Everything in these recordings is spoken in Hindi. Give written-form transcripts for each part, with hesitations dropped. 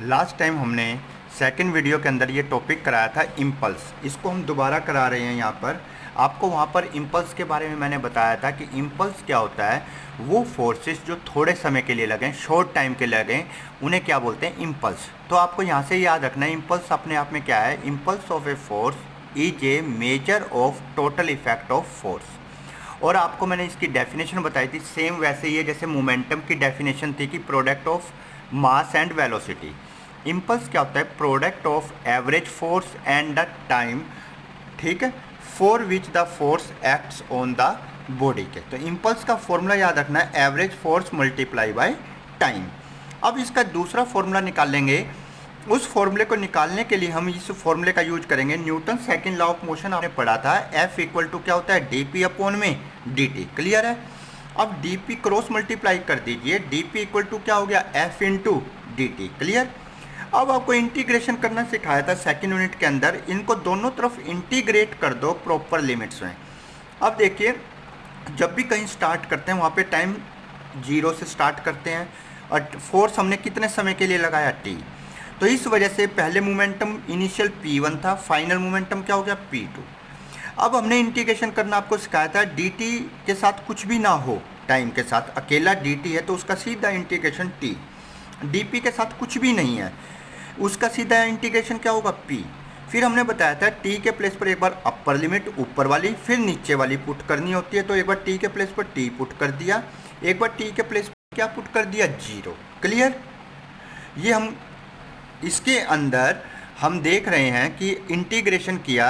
लास्ट टाइम हमने सेकंड वीडियो के अंदर ये टॉपिक कराया था इम्पल्स। इसको हम दोबारा करा रहे हैं यहाँ पर। आपको वहाँ पर इम्पल्स के बारे में मैंने बताया था कि इम्पल्स क्या होता है। वो फोर्सेस जो थोड़े समय के लिए लगें, शॉर्ट टाइम के लगें, उन्हें क्या बोलते हैं, इम्पल्स। तो आपको यहाँ से याद रखना है इम्पल्स अपने आप में क्या है। Impulse of a force is a measure of total effect of force. और आपको मैंने इसकी डेफिनेशन बताई थी, सेम वैसे ही है जैसे मोमेंटम की डेफिनेशन थी कि product of mass and velocity. Impulse क्या होता है, product of average force and the time, ठीक है, for which the force acts on the body के। तो इम्पल्स का फॉर्मूला याद रखना है, average force multiply by time. अब इसका दूसरा फॉर्मूला निकाल लेंगे। उस फॉर्मूले को निकालने के लिए हम इस फॉर्मूले का यूज करेंगे। Newton second law of motion आपने पढ़ा था, F इक्वल टू क्या होता है, dp अपॉन में dt। क्लियर है। अब dp क्रॉस मल्टीप्लाई कर दीजिए, dp इक्वल टू क्या हो गया, F इंटू dt। क्लियर। अब आपको इंटीग्रेशन करना सिखाया था सेकंड यूनिट के अंदर। इनको दोनों तरफ इंटीग्रेट कर दो प्रॉपर लिमिट्स में। अब देखिए, जब भी कहीं स्टार्ट करते हैं वहाँ पे टाइम 0 से स्टार्ट करते हैं और फोर्स हमने कितने समय के लिए लगाया, t। तो इस वजह से पहले मोमेंटम इनिशियल p1 था, फाइनल मोमेंटम क्या हो गया, p2। अब हमने इंटीग्रेशन करना आपको सिखाया था, dt के साथ कुछ भी ना हो, टाइम के साथ अकेला dt है तो उसका सीधा इंटीग्रेशन t। dp के साथ कुछ भी नहीं है, उसका सीधा इंटीग्रेशन क्या होगा, p। फिर हमने बताया था t के प्लेस पर एक बार अपर लिमिट ऊपर वाली फिर नीचे वाली पुट करनी होती है। तो एक बार t के प्लेस पर t पुट कर दिया, एक बार t के प्लेस पर क्या पुट कर दिया, 0। क्लियर। ये हम इसके अंदर हम देख रहे हैं कि इंटीग्रेशन किया,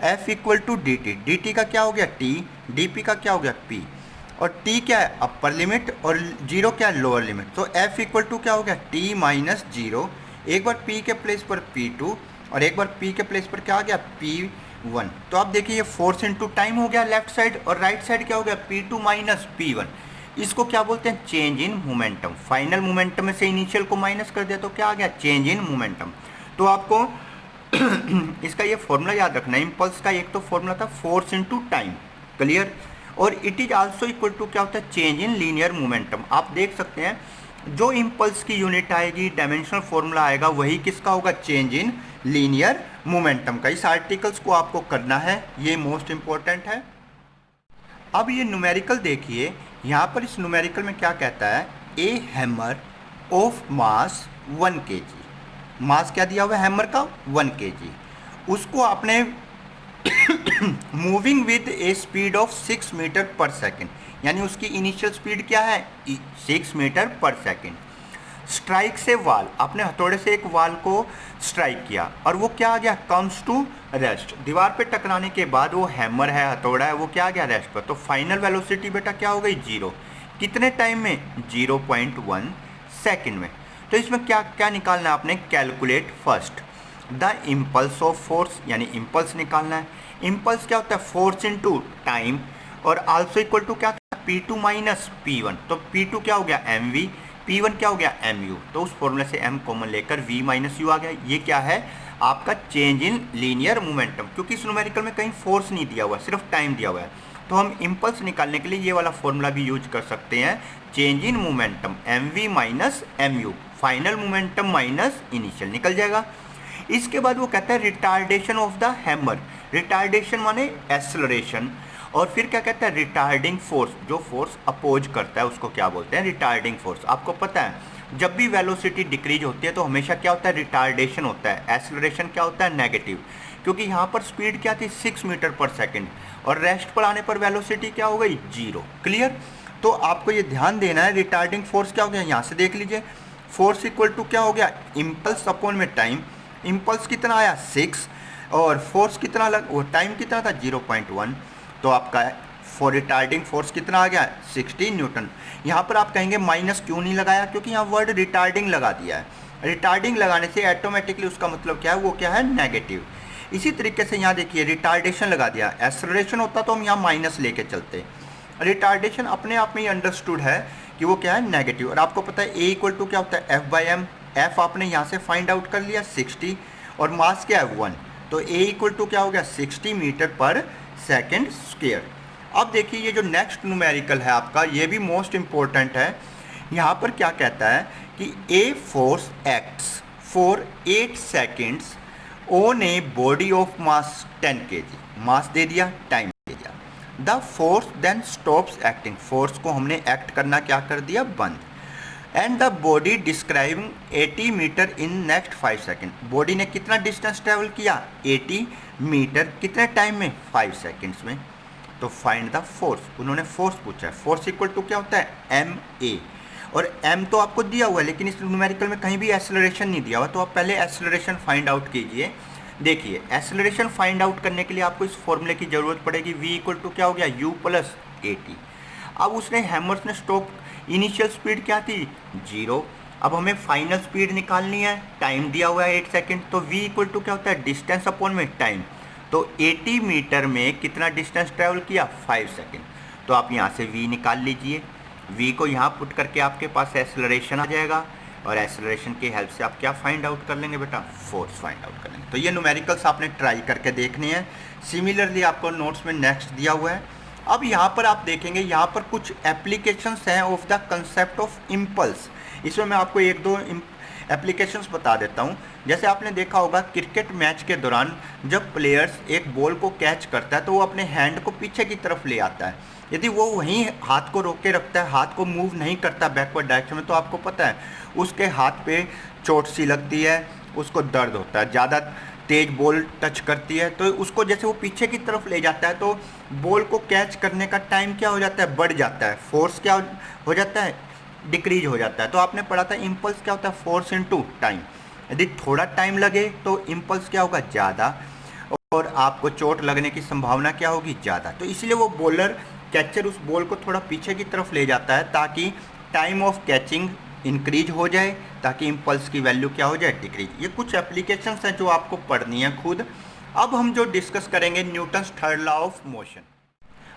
f equal to D T, D T का क्या हो गया t, डी पी का क्या हो गया p, और t क्या है अपर लिमिट और 0 क्या है लोअर लिमिट। तो f इक्वल टू क्या हो गया, t माइनस 0। एक बार p के प्लेस पर p2 और एक बार p के प्लेस पर क्या आ गया, p1। तो आप देखिए ये फोर्स इंटू टाइम हो गया लेफ्ट साइड, और राइट साइड क्या हो गया, p2 माइनस p1। इसको क्या बोलते हैं, change in momentum. Final momentum में से इनिशियल को माइनस कर दिया तो क्या आ गया, चेंज इन मोमेंटम। तो आपको इसका ये फॉर्मूला याद रखना है इम्पल्स का। एक तो फॉर्मूला था फोर्स इनटू टाइम, क्लियर, और it is also equal to क्या होता है, चेंज इन लीनियर मोमेंटम। आप देख सकते हैं जो इम्पल्स की यूनिट आएगी, डायमेंशनल फॉर्मूला आएगा, वही किसका होगा, चेंज इन लीनियर मोमेंटम का। इस आर्टिकल्स को आपको करना है, ये मोस्ट इंपॉर्टेंट है। अब ये न्यूमेरिकल देखिए, यहाँ पर इस न्यूमेरिकल में क्या कहता है, ए हैमर ऑफ मास 1 kg। मास क्या दिया हुआ है हैमर का, 1 kg। उसको आपने moving with a speed of 6 metre per second, यानी उसकी इनिशियल स्पीड क्या है, 6 मीटर पर सेकेंड। स्ट्राइक से वाल, आपने हथौड़े से एक वाल को स्ट्राइक किया और वो क्या आ गया, कम्स टू रेस्ट। दीवार पे टकराने के बाद वो हैमर है, हथौड़ा है, वो क्या आ गया, रेस्ट पर। तो फाइनल वेलोसिटी बेटा क्या हो गई, 0। कितने टाइम में, 0.1 सेकेंड में। तो इसमें क्या क्या निकालना है आपने, calculate first the impulse of force, यानी इम्पल्स निकालना है। इम्पल्स क्या होता है, फोर्स इनटू टाइम, और आल्सो इक्वल टू क्या था, p2 माइनस p1। तो p2 क्या हो गया, mv, P1 क्या हो गया, mu। तो उस फॉर्मूले से m कॉमन लेकर v माइनस यू आ गया। ये क्या है आपका, चेंज इन लीनियर मोमेंटम, क्योंकि इस न्यूमेरिकल में कहीं फोर्स नहीं दिया हुआ, सिर्फ टाइम दिया हुआ है। तो हम इम्पल्स निकालने के लिए ये वाला फॉर्मूला भी यूज कर सकते हैं, change in momentum mv minus mu, final momentum minus initial, निकल जाएगा। इसके बाद वो कहता है retardation of the hammer. Retardation माने एक्सेलरेशन, और फिर क्या कहता है, रिटार्डिंग फोर्स। जो फोर्स अपोज करता है उसको क्या बोलते हैं, रिटार्डिंग फोर्स। आपको पता है जब भी वेलोसिटी डिक्रीज होती है तो हमेशा क्या होता है, रिटार्डेशन होता है। एक्सेलरेशन क्या होता है, नेगेटिव, क्योंकि यहाँ पर स्पीड क्या थी, 6 मीटर पर सेकेंड, और रेस्ट पर आने पर वेलोसिटी क्या हो गई, 0। क्लियर। तो आपको ये ध्यान देना है, रिटार्डिंग फोर्स क्या हो गया, यहाँ से देख लीजिए, फोर्स इक्वल टू क्या हो गया, इम्पल्स अपॉन में टाइम। इम्पल्स कितना आया, 6, और फोर्स कितना लग, वो टाइम कितना था, 0.1। तो आपका फॉर रिटार्डिंग फोर्स कितना आ गया, 16 न्यूटन। यहाँ पर आप कहेंगे माइनस क्यों नहीं लगाया, क्योंकि यहाँ वर्ड रिटार्डिंग लगा दिया है। रिटार्डिंग लगाने से ऑटोमेटिकली उसका मतलब क्या है, वो क्या है, नेगेटिव। इसी तरीके से यहाँ देखिए रिटार्डेशन लगा दिया, एक्सेलरेशन होता तो हम यहाँ माइनस लेके चलते। रिटार्डेशन अपने आप में ही अंडरस्टूड है कि वो क्या है, नेगेटिव। और आपको पता है ए इक्वल टू क्या होता है, F/m। एफ आपने यहाँ से फाइंड आउट कर लिया 60, और मास क्या है, 1। तो ए इक्वल टू क्या हो गया, 60 मीटर पर सेकेंड स्क्वायर। अब देखिए ये जो नेक्स्ट न्यूमेरिकल है आपका, ये भी मोस्ट इंपॉर्टेंट है। यहाँ पर क्या कहता है कि a force acts for 8 seconds on a body of mass 10 kg, mass दे दिया, टाइम दे दिया। The force then stops acting, force को हमने एक्ट करना क्या कर दिया, बंद। And the body describing 80 metre in next 5 second, body ने कितना डिस्टेंस ट्रेवल किया, 80 मीटर, कितने टाइम में, 5 सेकेंड्स में। तो फाइंड द फोर्स, उन्होंने फोर्स पूछा है। फोर्स इक्वल टू क्या होता है, एम ए, और एम तो आपको दिया हुआ है लेकिन इस न्यूमेरिकल में कहीं भी एक्सेलरेशन नहीं दिया हुआ, तो आप पहले एक्सेलरेशन फाइंड आउट कीजिए। देखिए एक्सेलरेशन फाइंड आउट करने के लिए आपको इस फॉर्मूले की जरूरत पड़ेगी, v इक्वल टू क्या हो गया, u प्लस ए टी। अब उसने हैमर्स ने स्टॉप, इनिशियल स्पीड क्या थी, 0। अब हमें फाइनल स्पीड निकालनी है, टाइम दिया हुआ है 8 सेकेंड, तो v इक्वल टू क्या होता है, डिस्टेंस अपॉन में टाइम। तो 80 मीटर में कितना डिस्टेंस ट्रेवल किया, 5 सेकेंड। तो आप यहाँ से v निकाल लीजिए, v को यहाँ पुट करके आपके पास एक्सेलरेशन आ जाएगा, और एक्सेलरेशन की हेल्प से आप क्या फाइंड आउट कर लेंगे बेटा, फोर्स फाइंड आउट कर लेंगे। तो ये न्यूमेरिकल्स आपने ट्राई करके देखने हैं। सिमिलरली आपको नोट्स में नेक्स्ट दिया हुआ है। अब यहाँ पर आप देखेंगे, यहाँ पर कुछ एप्लीकेशंस हैं of the concept of impulse. इसमें मैं आपको एक दो एप्लीकेशंस बता देता हूँ। जैसे आपने देखा होगा क्रिकेट मैच के दौरान जब प्लेयर्स एक बॉल को कैच करता है तो वो अपने हैंड को पीछे की तरफ ले आता है। यदि वो वहीं हाथ को रोक के रखता है, हाथ को मूव नहीं करता बैकवर्ड डायरेक्शन में, तो आपको पता है उसके हाथ पे चोट सी लगती है, उसको दर्द होता है, ज़्यादा तेज बॉल टच करती है तो उसको जैसे वो पीछे की तरफ ले जाता है तो बॉल को कैच करने का टाइम क्या हो जाता है, बढ़ जाता है। फोर्स क्या हो जाता है, डिक्रीज हो जाता है। तो आपने पढ़ा था इम्पल्स क्या होता है, फोर्स इनटू टाइम। यदि थोड़ा टाइम लगे तो इम्पल्स क्या होगा, ज़्यादा, और आपको चोट लगने की संभावना क्या होगी, ज़्यादा। तो इसलिए वो बॉलर, कैचर उस बॉल को थोड़ा पीछे की तरफ ले जाता है ताकि टाइम ऑफ कैचिंग इंक्रीज हो जाए, ताकि इम्पल्स की वैल्यू क्या हो जाए, डिक्रीज। ये कुछ एप्लीकेशंस हैं जो आपको पढ़नी है खुद। अब हम जो डिस्कस करेंगे Newton's third law of motion.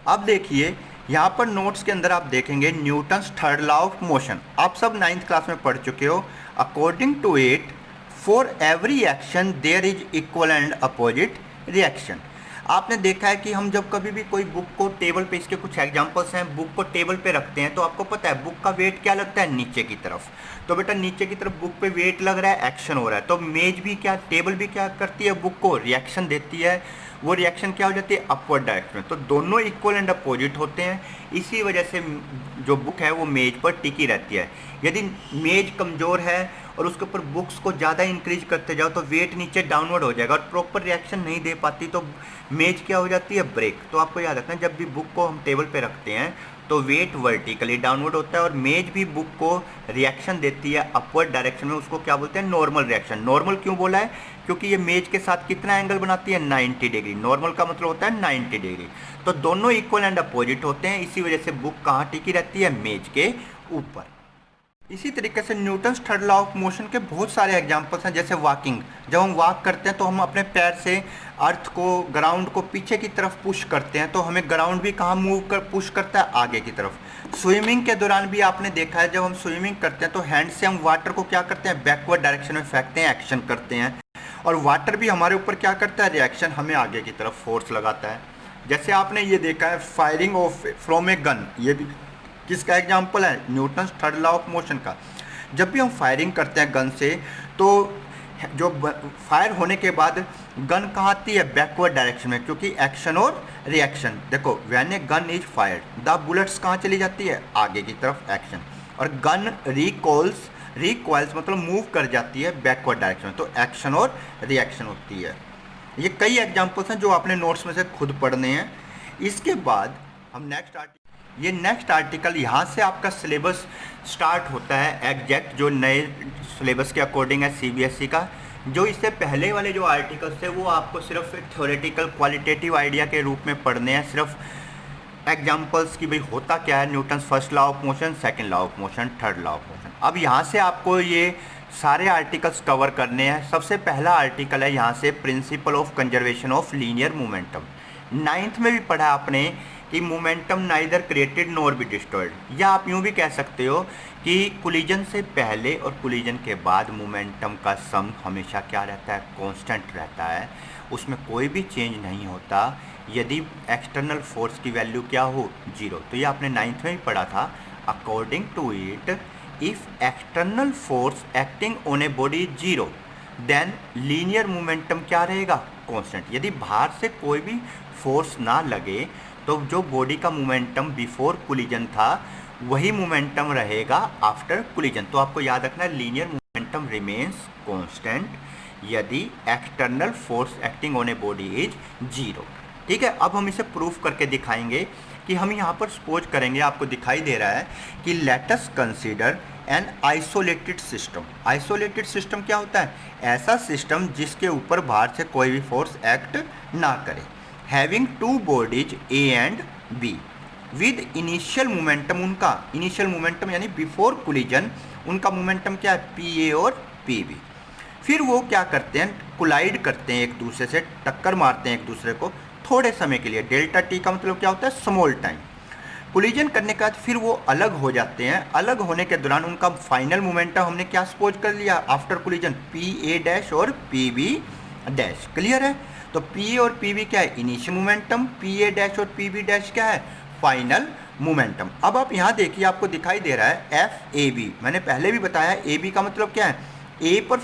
अब देखिए यहाँ पर नोट्स के अंदर आप देखेंगे Newton's third law of motion. आप सब 9th क्लास में पढ़ चुके हो। According to it for every action there is equal and opposite reaction. आपने देखा है कि हम जब कभी भी कोई बुक को टेबल पे, इसके कुछ एग्जांपल्स हैं, बुक को टेबल पे रखते हैं तो आपको पता है बुक का वेट क्या लगता है, नीचे की तरफ। तो बेटा नीचे की तरफ बुक पे वेट लग रहा है, एक्शन हो रहा है, तो मेज भी क्या, टेबल भी क्या करती है, बुक को रिएक्शन देती है। वो रिएक्शन क्या हो जाती है, अपवर्ड डायरेक्शन में। तो दोनों इक्वल एंड अपोजिट होते हैं, इसी वजह से जो बुक है वो मेज पर टिकी रहती है। यदि मेज कमज़ोर है और उसके ऊपर बुक्स को ज़्यादा इंक्रीज करते जाओ तो वेट नीचे डाउनवर्ड हो जाएगा और प्रॉपर रिएक्शन नहीं दे पाती, तो मेज क्या हो जाती है, ब्रेक। तो आपको याद रखना, जब भी बुक को हम टेबल पे रखते हैं तो वेट वर्टिकली डाउनवर्ड होता है, और मेज भी बुक को रिएक्शन देती है अपवर्ड डायरेक्शन में। उसको क्या बोलते हैं, नॉर्मल रिएक्शन। नॉर्मल क्यों बोला है, क्योंकि ये मेज के साथ कितना एंगल बनाती है, 90 डिग्री। नॉर्मल का मतलब होता है 90 डिग्री। तो दोनों इक्वल एंड अपोजिट होते हैं, इसी वजह से बुक कहाँ टिकी रहती है, मेज के ऊपर। इसी तरीके से Newton's third law of motion के बहुत सारे एग्जांपल्स हैं। जैसे वॉकिंग, जब हम वॉक करते हैं तो हम अपने पैर से अर्थ को, ग्राउंड को पीछे की तरफ पुश करते हैं, तो हमें ग्राउंड भी कहाँ मूव कर पुश करता है, आगे की तरफ। स्विमिंग के दौरान भी आपने देखा है, जब हम स्विमिंग करते हैं तो हैंड से हम वाटर को क्या करते हैं, बैकवर्ड डायरेक्शन में फेंकते हैं, एक्शन करते हैं, और वाटर भी हमारे ऊपर क्या करता है, रिएक्शन, हमें आगे की तरफ फोर्स लगाता है। जैसे आपने ये देखा है firing of from a gun, ये भी किसका एग्जाम्पल है, Newton's third law of motion का। जब भी हम फायरिंग करते हैं गन से तो जो फायर होने के बाद गन कहाँ आती है, बैकवर्ड डायरेक्शन में, क्योंकि एक्शन और रिएक्शन। देखो when a gun is fired the bullets कहाँ चली जाती है, आगे की तरफ, एक्शन। और गन रिकॉइल्स मतलब मूव कर जाती है बैकवर्ड डायरेक्शन में, तो एक्शन और रिएक्शन होती है। ये कई एग्जाम्पल्स हैं जो आपने नोट्स में से खुद पढ़ने हैं। इसके बाद हम नेक्स्ट आर्टिकल यहाँ से आपका सिलेबस स्टार्ट होता है एग्जैक्ट, जो नए सिलेबस के अकॉर्डिंग है सीबीएसई का। जो इससे पहले वाले जो आर्टिकल्स थे वो आपको सिर्फ एक थ्योरेटिकल क्वालिटेटिव आइडिया के रूप में पढ़ने हैं, सिर्फ एग्जांपल्स की भाई होता क्या है, Newton's first law of motion, second law of motion, third law of motion. अब यहाँ से आपको ये सारे आर्टिकल्स कवर करने हैं। सबसे पहला आर्टिकल है यहाँ से principle of conservation of linear momentum. 9th में भी पढ़ा आपने कि momentum neither created nor be destroyed, या आप यूँ भी कह सकते हो कि कोलिजन से पहले और कोलिजन के बाद मोमेंटम का सम हमेशा क्या रहता है, कांस्टेंट रहता है, उसमें कोई भी चेंज नहीं होता यदि एक्सटर्नल फोर्स की वैल्यू क्या हो, 0। तो ये आपने 9th में भी पढ़ा था। According to it if external force acting on a body is 0 then linear momentum क्या रहेगा, कांस्टेंट। यदि बाहर से कोई भी फोर्स ना लगे तो जो बॉडी का मोमेंटम बिफोर कोलिजन था वही मोमेंटम रहेगा आफ्टर कोलिजन। तो आपको याद रखना है लीनियर मोमेंटम रिमेन्स कांस्टेंट यदि external force acting on a body is zero. ठीक है, अब हम इसे प्रूफ करके दिखाएंगे कि हम यहाँ पर सपोज करेंगे, आपको दिखाई दे रहा है कि let us consider an isolated system. Isolated system क्या होता है, ऐसा सिस्टम जिसके ऊपर बाहर से कोई भी फोर्स एक्ट ना करे, having two bodies A and be with initial momentum. उनका इनिशियल मोमेंटम यानी बिफोर कोलिजन उनका मोमेंटम क्या है, पी ए और पी बी। फिर वो क्या करते हैं, कोलाइड करते हैं, एक दूसरे से टक्कर मारते हैं एक दूसरे को थोड़े समय के लिए। डेल्टा टी का मतलब क्या होता है, स्मॉल टाइम। कोलिजन करने के बाद फिर वो अलग हो जाते हैं। अलग होने के दौरान उनका फाइनल मोमेंटम हमने क्या सपोज कर लिया after collision, P A dash और पी बी डैश। क्लियर है, तो पी ए और पी बी क्या है, initial momentum, P A dash और पी बी डैश क्या है, फाइनल मोमेंटम। अब आप यहाँ देखिए, आपको दिखाई दे रहा है एफ ए बी। मैंने पहले भी बताया ए बी का मतलब क्या है, ए पर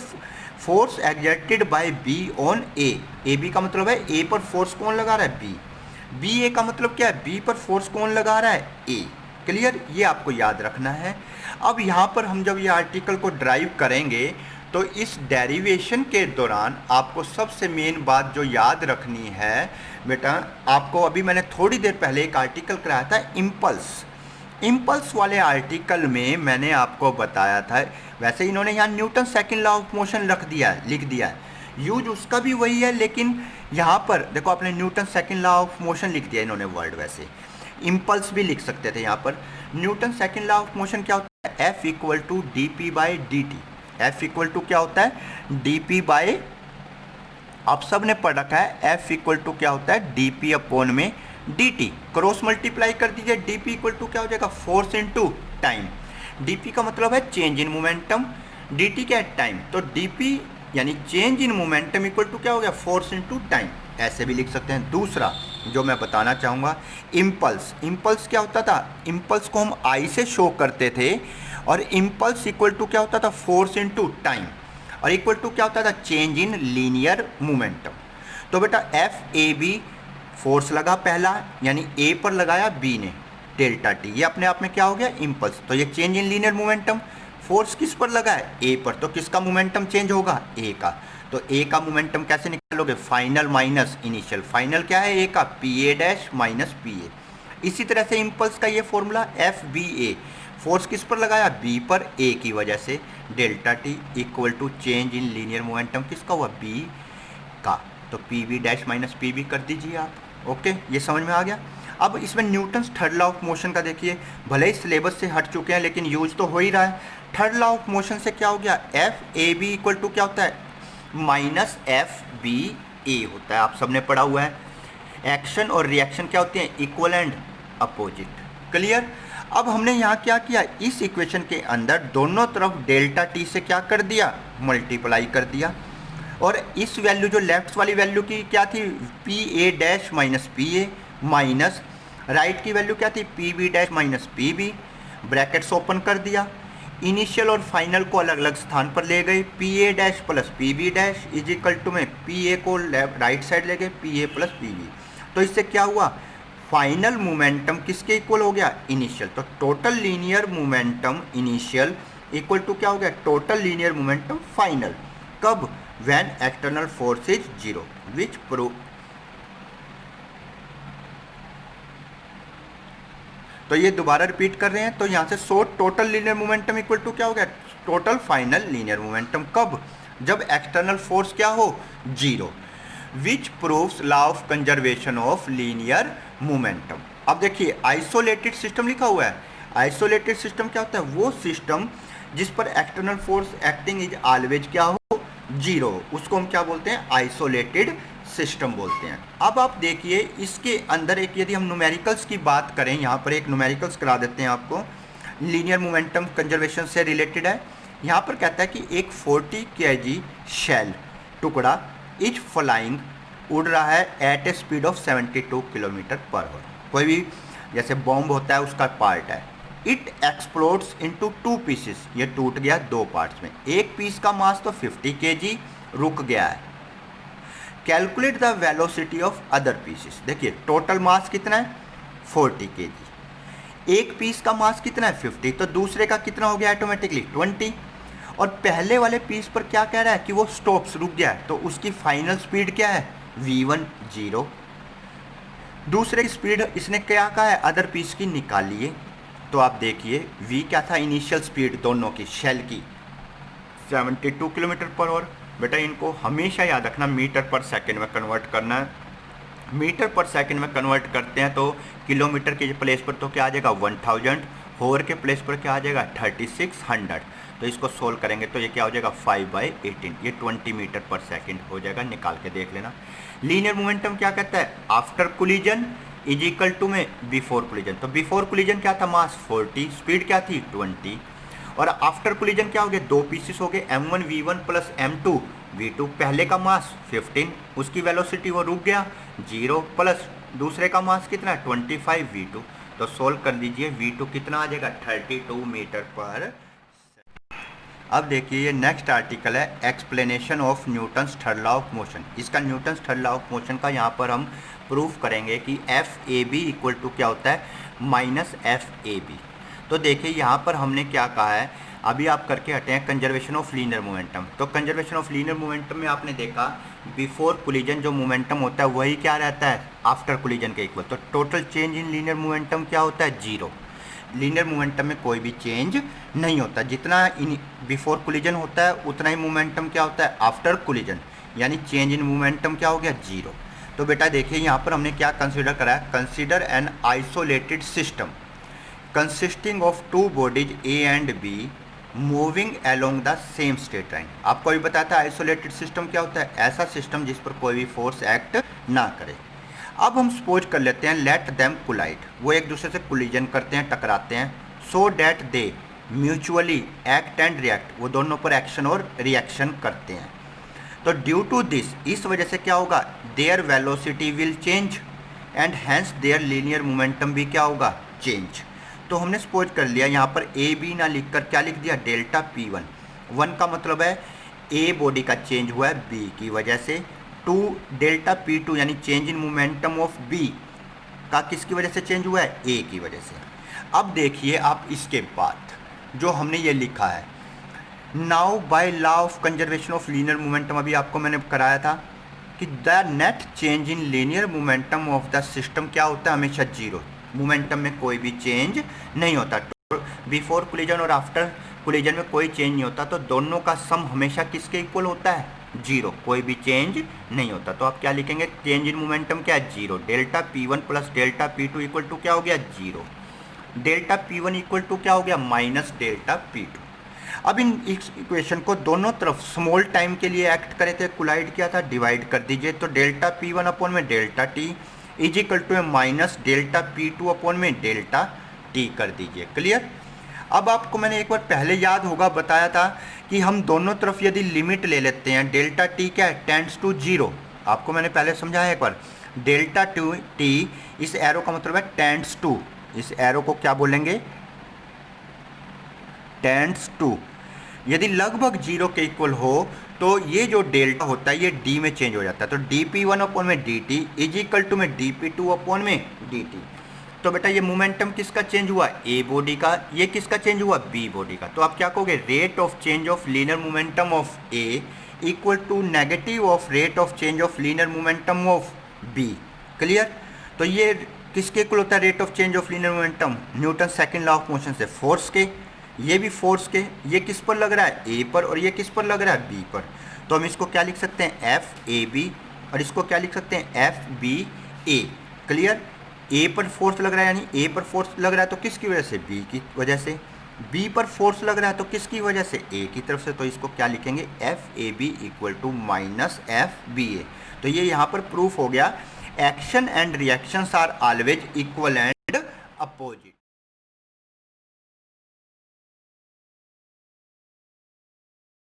force exerted by B on A B का मतलब है ए पर फोर्स कौन लगा रहा है, बी। बी ए का मतलब क्या है, बी पर फोर्स कौन लगा रहा है, ए। क्लियर, ये आपको याद रखना है। अब यहाँ पर हम जब ये आर्टिकल को ड्राइव करेंगे तो इस डेरिवेशन के दौरान आपको सबसे मेन बात जो याद रखनी है बेटा, आपको अभी मैंने थोड़ी देर पहले एक आर्टिकल कराया था इम्पल्स। इम्पल्स वाले आर्टिकल में मैंने आपको बताया था, वैसे इन्होंने यहाँ Newton second law of motion लिख दिया है, यूज उसका भी वही है, लेकिन यहाँ पर देखो आपने Newton second law of motion लिख दिया इन्होंने वर्ड। वैसे इम्पल्स भी लिख सकते थे यहाँ पर। Newton second law of motion क्या होता है, F equal to D P by D T. F equal to क्या होता है, डी पी बाई, आप सब ने पढ़ रखा है, एफ इक्वल टू क्या होता है, डी पी अपॉन में डी टी। क्रॉस मल्टीप्लाई कर दीजिए, डी पी इक्वल टू क्या हो जाएगा, force into time. D P का मतलब है change in momentum, D T क्या है, टाइम। तो डी पी यानी change in momentum equal to क्या हो गया, फोर्स इनटू टाइम। ऐसे भी लिख सकते हैं। दूसरा जो मैं बताना चाहूँगा, इम्पल्स। इम्पल्स क्या होता था, इम्पल्स को हम आई से शो करते थे, और इम्पल्स इक्वल टू क्या होता था, फोर्स इनटू टाइम, और इक्वल टू क्या होता था, चेंज इन लीनियर मोमेंटम। तो बेटा एफ ए बी, फोर्स लगा पहला यानी ए पर लगाया बी ने, डेल्टा टी, ये अपने आप में क्या हो गया, इम्पल्स। तो ये change in linear momentum. Force किस पर लगा है, ए पर, तो किसका मोमेंटम चेंज होगा, ए का। तो ए का मोमेंटम कैसे निकालोगे, फाइनल माइनस इनिशियल। फाइनल क्या है ए का, P A dash minus P A. इसी तरह से इम्पल्स का ये formula F B A, force किस पर लगाया, बी पर, ए की वजह से, delta T equal to change in linear momentum किसका हुआ, बी का। तो P B dash minus P B कर दीजिए आप। ओके, ये समझ में आ गया। अब इसमें Newton's third law of motion का देखिए, भले ही सिलेबस से हट चुके हैं लेकिन यूज तो हो ही रहा है। थर्ड लॉ ऑफ मोशन से क्या हो गया, F A B equal to क्या होता है, माइनस एफ बी ए होता है, आप सबने पढ़ा हुआ है। एक्शन और रिएक्शन क्या होते हैं, इक्वल एंड अपोजिट। क्लियर। अब हमने यहाँ क्या किया, इस इक्वेशन के अंदर दोनों तरफ डेल्टा टी से क्या कर दिया, मल्टीप्लाई कर दिया, और इस वैल्यू जो लेफ्ट वाली वैल्यू की क्या थी, P A dash minus P A, minus right की वैल्यू क्या थी, P B dash minus P B, brackets open कर दिया। इनिशियल और फाइनल को अलग अलग स्थान पर ले गए, P A dash plus P B dash is equal to में पी ए को राइट साइड ले गए, P A plus P B. तो इससे क्या हुआ, फाइनल मोमेंटम किसके इक्वल हो गया, इनिशियल। तो total linear momentum initial equal to क्या हो गया, टोटल लीनियर मोमेंटम फाइनल। कब, when external force is zero, which prove. तो ये दोबारा रिपीट कर रहे हैं, तो यहाँ से so total linear momentum equal to क्या हो गया, टोटल फाइनल लीनियर मोमेंटम। कब, जब एक्सटर्नल फोर्स क्या हो, zero. Which proves law of conservation of linear momentum. अब देखिए आइसोलेटेड सिस्टम लिखा हुआ है। आइसोलेटेड सिस्टम क्या होता है, वो सिस्टम जिस पर external force acting is always क्या हो, जीरो, उसको हम क्या बोलते हैं, आइसोलेटेड सिस्टम बोलते हैं। अब आप देखिए इसके अंदर एक, यदि हम न्यूमेरिकल्स की बात करें, यहाँ पर एक न्यूमेरिकल्स करा देते हैं आपको, लीनियर मोमेंटम कंजर्वेशन से रिलेटेड है। यहाँ पर कहता है कि एक 40 kg शेल टुकड़ा इज फ्लाइंग, उड़ रहा है at a speed of 72 kilometre per hour. कोई भी जैसे बॉम्ब होता है उसका पार्ट है। इट एक्सप्लोड्स इनटू 2 पीसेस, ये टूट गया 2 पार्ट्स में। एक पीस का मास तो 50 kg रुक गया है। Calculate the velocity of other pieces. देखिए टोटल मास कितना है 40 kg, एक पीस का मास कितना है 50, तो दूसरे का कितना हो गया ऑटोमेटिकली 20। और पहले वाले पीस पर क्या कह रहा है कि वो स्टॉप्स रुक गया है, तो उसकी फाइनल स्पीड क्या है v1 0। दूसरे की स्पीड इसने क्या कहा है अदर पीस की निकालिए, तो आप देखिए v क्या था इनिशियल स्पीड दोनों की शेल की 72 km/h। बेटा इनको हमेशा याद रखना मीटर पर सेकंड में कन्वर्ट करना है। मीटर पर सेकंड में कन्वर्ट करते हैं तो किलोमीटर के प्लेस पर तो क्या आ जाएगा 1000, होर के प्लेस पर क्या आ जाएगा 3600। तो इसको सोल्व करेंगे तो ये क्या हो जाएगा 5/18, ये 20 मीटर पर सेकंड हो जाएगा। निकाल के देख लेना। लीनियर मोमेंटम क्या कहता है after collision is equal to में बिफोर कोलिजन। तो बिफोर कोलिजन क्या था मास 40, स्पीड क्या थी 20, और आफ्टर कोलिजन क्या हो गया दो पीसेस हो गए m1 v1 plus m2 v2। पहले का मास 15, उसकी वेलोसिटी वो रुक गया 0, प्लस दूसरे का मास कितना है 25 v2। तो सोल्व कर लीजिए v2 कितना आ जाएगा 32 मीटर पर। अब देखिए ये नेक्स्ट आर्टिकल है explanation of Newton's third law of motion. इसका Newton's third law of motion का यहाँ पर हम प्रूफ करेंगे कि F A B equal to क्या होता है माइनस एफ ए बी। तो देखिए यहाँ पर हमने क्या कहा है, अभी आप करके हटे हैं कंजर्वेशन ऑफ लीनियर मोमेंटम। तो कंजर्वेशन ऑफ लीनियर मोमेंटम में आपने देखा बिफोर कोलिजन जो मोमेंटम होता है वही क्या रहता है आफ्टर कोलिजन के इक्वल। तो total change in linear momentum क्या होता है 0। लीनियर मोमेंटम में कोई भी चेंज नहीं होता, जितना इन बिफोर कोलिजन होता है उतना ही मोमेंटम क्या होता है आफ्टर कोलिजन, यानी चेंज इन मोमेंटम क्या हो गया 0। तो बेटा देखिए यहाँ पर हमने क्या कंसीडर करा है, consider an isolated system consisting of two bodies A and be moving along the same straight line. आपको अभी बताया था आइसोलेटेड सिस्टम क्या होता है, ऐसा सिस्टम जिस पर कोई भी फोर्स एक्ट ना करे। अब हम सपोज कर लेते हैं लेट देम कोलाइड, वो एक दूसरे से कोलिजन करते हैं टकराते हैं, so that they mutually act and react, वो दोनों पर एक्शन और रिएक्शन करते हैं। तो ड्यू टू दिस इस वजह से क्या होगा their velocity will change and hence their linear momentum भी क्या होगा चेंज। तो हमने सपोज कर लिया यहाँ पर ए बी ना लिखकर क्या लिख दिया डेल्टा P1। 1 का मतलब है ए बॉडी का चेंज हुआ है बी की वजह से, 2 डेल्टा P2 यानी change in momentum of B का किसकी वजह से चेंज हुआ है ए की वजह से। अब देखिए आप इसके बाद जो हमने ये लिखा है now by law of conservation of linear momentum, अभी आपको मैंने कराया था कि the net change in linear momentum of the system क्या होता है हमेशा 0। मोमेंटम में कोई भी चेंज नहीं होता, बिफोर कोलिजन और आफ्टर कोलिजन में कोई चेंज नहीं होता, तो दोनों का सम हमेशा किसके इक्वल होता है 0, कोई भी चेंज नहीं होता। तो आप क्या लिखेंगे चेंज इन मोमेंटम क्या है 0, delta P1 plus delta P2 equal to क्या हो गया 0, डेल्टा P1 इक्वल टू क्या हो गया माइनस डेल्टा P2। अब इन इस इक्वेशन को दोनों तरफ स्मॉल टाइम के लिए एक्ट करे थे, कोलाइड किया था, डिवाइड कर दीजिए। तो डेल्टा P1 अपॉन में delta T is equal to minus delta P2 upon में डेल्टा T कर दीजिए। क्लियर। अब आपको मैंने एक बार पहले याद होगा बताया था कि हम दोनों तरफ यदि लिमिट ले लेते हैं डेल्टा T क्या है टेंड्स टू 0। आपको मैंने पहले समझाया एक बार डेल्टा T इस एरो का मतलब है टेंड्स टू, इस एरो को क्या बोलेंगे टेंड्स टू। यदि लगभग 0 के इक्वल हो तो ये जो डेल्टा होता है ये d में चेंज हो जाता है। तो dp1 अपॉन में dt इज इक्वल टू में dp2 अपॉन में dt। तो बेटा ये मोमेंटम किसका चेंज हुआ a बॉडी का, ये किसका चेंज हुआ b बॉडी का। तो आप क्या कहोगे rate of change of linear momentum of a equal to negative of rate of change of linear momentum of b। Clear. तो ये किसके इक्वल होता है rate of change of linear momentum Newton second law of motion से, फोर्स के, ये भी फोर्स के, ये किस पर लग रहा है ए पर और ये किस पर लग रहा है बी पर। तो हम इसको क्या लिख सकते हैं एफ ए बी और इसको क्या लिख सकते हैं एफ बी ए। क्लियर। ए पर फोर्स लग रहा है यानी ए पर फोर्स लग रहा है तो किसकी वजह से बी की वजह से, बी पर फोर्स लग रहा है तो किसकी वजह से ए की तरफ से। तो इसको क्या लिखेंगे F A B equal to minus F B A. तो ये यहाँ पर प्रूफ हो गया action and reactions are always equal and opposite.